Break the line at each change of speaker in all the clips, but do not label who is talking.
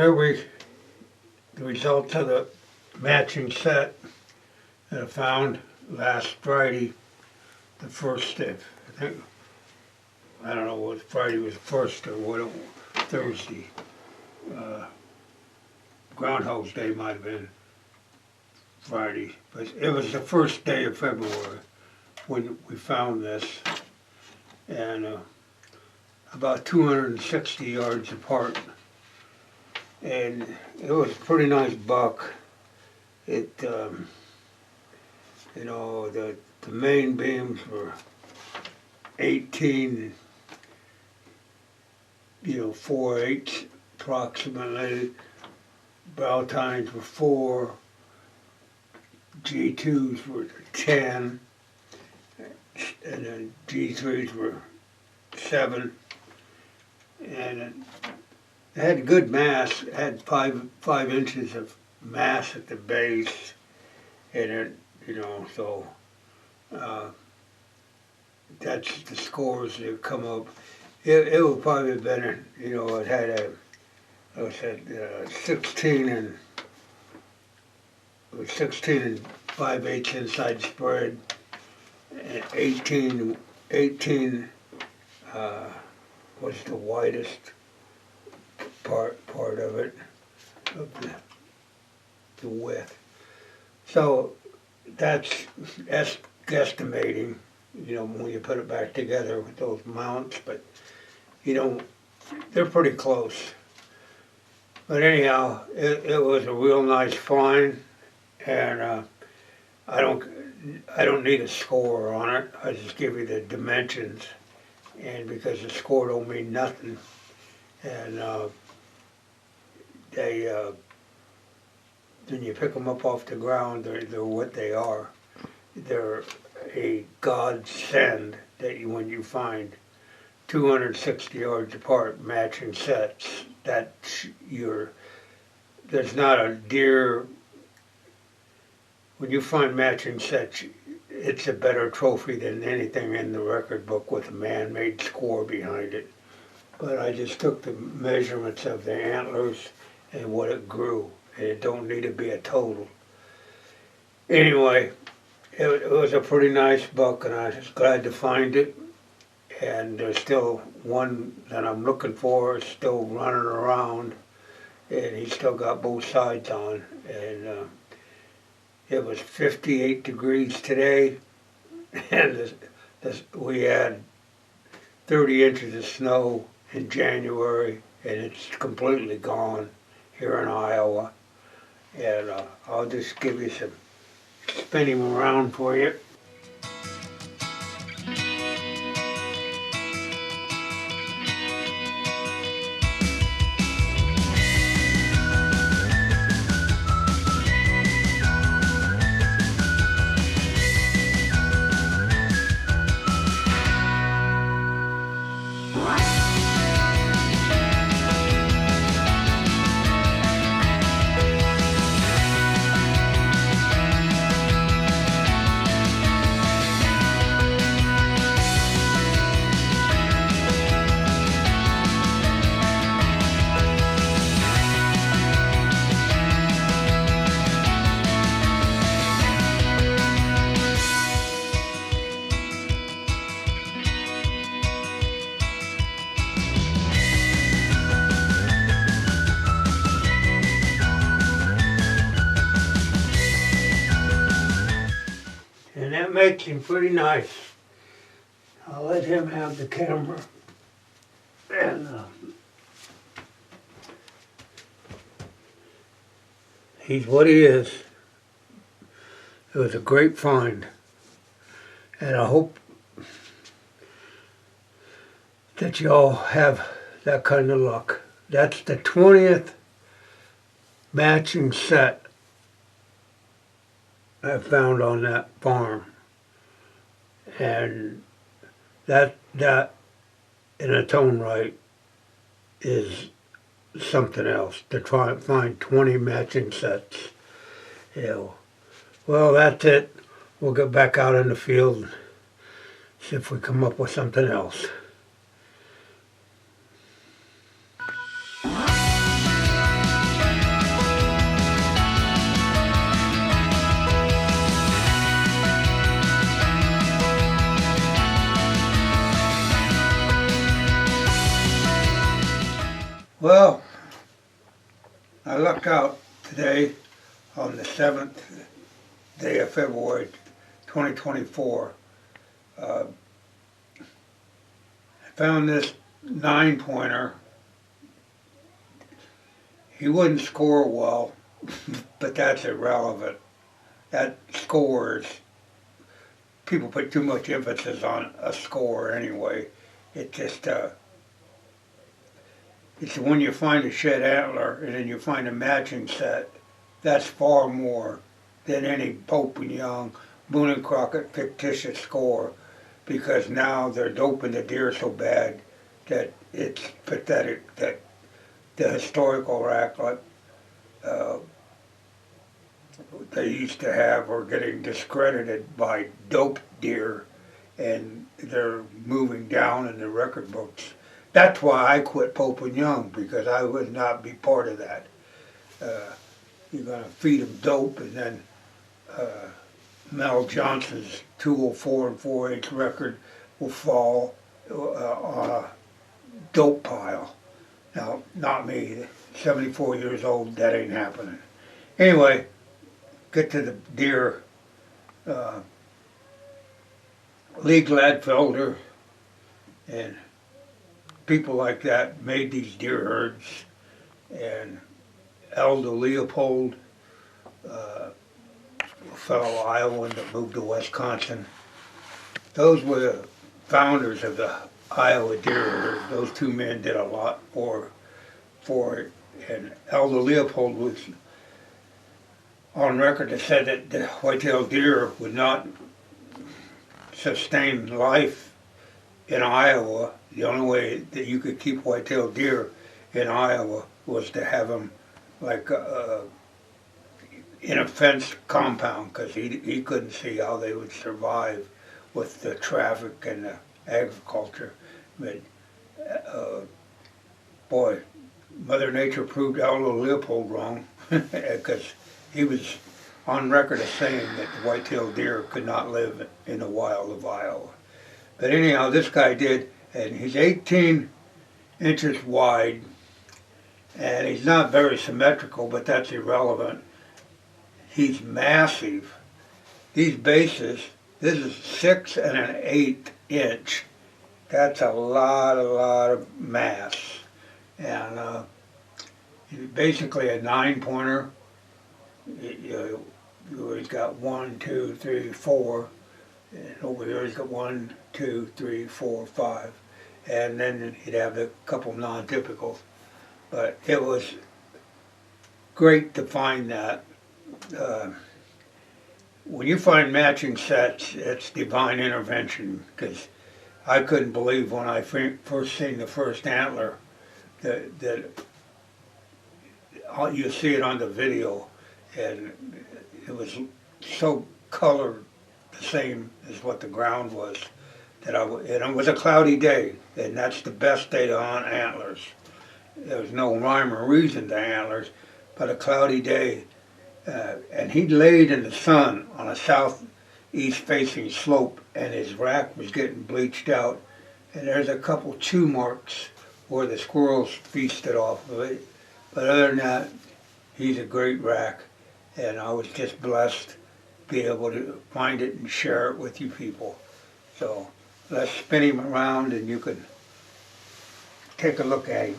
The results of the matching set that I found last Friday, the first day, I think, I don't know what Friday was the first or what, Thursday. Groundhog's Day might have been Friday, but it was the first day of February when we found this, and about 260 yards apart, and it was a pretty nice buck. It, you know, the main beams were 18, 4/8 approximately. Brow tines were 4, G2s were 10, and then G3s were 7, and it had good mass. It had 5 inches of mass at the base, and it, so that's the scores that come up. It would probably have been, it had a, I said, 16 and 5/8 inside spread, and 18 was the widest part of it, of the width. So that's guesstimating, when you put it back together with those mounts, but they're pretty close. But anyhow, it was a real nice find, and I don't need a score on it. I just give you the dimensions, and because the score don't mean nothing, and when you pick them up off the ground, they're what they are. They're a godsend that when you find 260 yards apart matching sets, there's not a deer. When you find matching sets, it's a better trophy than anything in the record book with a man-made score behind it. But I just took the measurements of the antlers and what it grew, and it don't need to be a total. Anyway, it was a pretty nice buck, and I was glad to find it. And there's still one that I'm looking for, is still running around, and he's still got both sides on. And it was 58 degrees today, and we had 30 inches of snow in January, and it's completely gone here in Iowa. And I'll just give you some, spin him around for you. And that makes him pretty nice. I'll let him have the camera. And he's what he is. It was a great find. And I hope that y'all have that kind of luck. That's the 20th matching set I found on that farm, and that in its own right is something else, to try and find 20 matching sets. Well, that's it. We'll get back out in the field and see if we come up with something else. Well, I lucked out today on the 7th day of February 2024. I found this 9-pointer. He wouldn't score well, but that's irrelevant. That scores, people put too much emphasis on a score anyway. It just, it's when you find a shed antler and then you find a matching set, that's far more than any Pope and Young, Boone and Crockett fictitious score, because now they're doping the deer so bad that it's pathetic that the historical rack like they used to have are getting discredited by doped deer, and they're moving down in the record books. That's why I quit Pope and Young, because I would not be part of that. You're going to feed them dope, and then Mel Johnson's 204 and 4/8 record will fall on a dope pile. Now, not me, 74 years old, that ain't happening. Anyway, get to the deer. Lee Gladfelder and people like that made these deer herds, and Aldo Leopold, a fellow Iowan that moved to Wisconsin. Those were the founders of the Iowa deer herd. Those two men did a lot for it, and Aldo Leopold was on record that said that the white-tailed deer would not sustain life in Iowa. The only way that you could keep white-tailed deer in Iowa was to have them like in a fenced compound, because he couldn't see how they would survive with the traffic and the agriculture. But boy, Mother Nature proved Aldo Leopold wrong, because he was on record as saying that the white-tailed deer could not live in the wild of Iowa. But anyhow, this guy did, and he's 18 inches wide, and he's not very symmetrical, but that's irrelevant. He's massive. These bases, this is 6 1/8 inch. That's a lot of mass. And he's basically a 9-pointer. He's got 1, 2, 3, 4. And over here he's got 1, 2, 3, 4, 5. And then he'd have a couple non-typicals. But it was great to find that. When you find matching sets, it's divine intervention, because I couldn't believe when I first seen the first antler that you see it on the video, and it was so colored the same as what the ground was, and it was a cloudy day, and that's the best day to hunt antlers. There was no rhyme or reason to antlers, but a cloudy day, and he laid in the sun on a southeast facing slope, and his rack was getting bleached out, and there's a couple chew marks where the squirrels feasted off of it. But other than that, he's a great rack, and I was just blessed to be able to find it and share it with you people. So let's spin him around and you can take a look at him.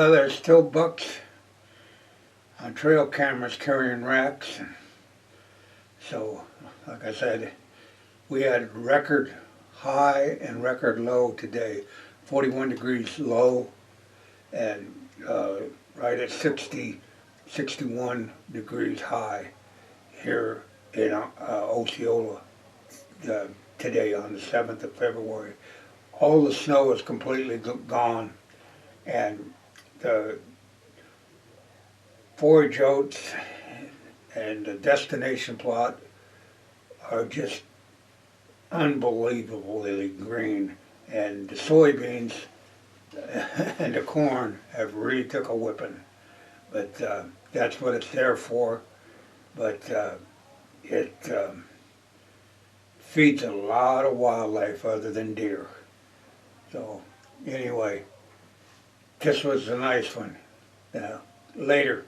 Well, there's still bucks on trail cameras carrying racks. So, like I said, we had record high and record low today. 41 degrees low and right at 60, 61 degrees high here in Osceola today on the 7th of February. All the snow is completely gone, and the forage oats and the destination plot are just unbelievably green, and the soybeans and the corn have really took a whipping. But that's what it's there for. But it feeds a lot of wildlife other than deer. So anyway, this was a nice one. Later.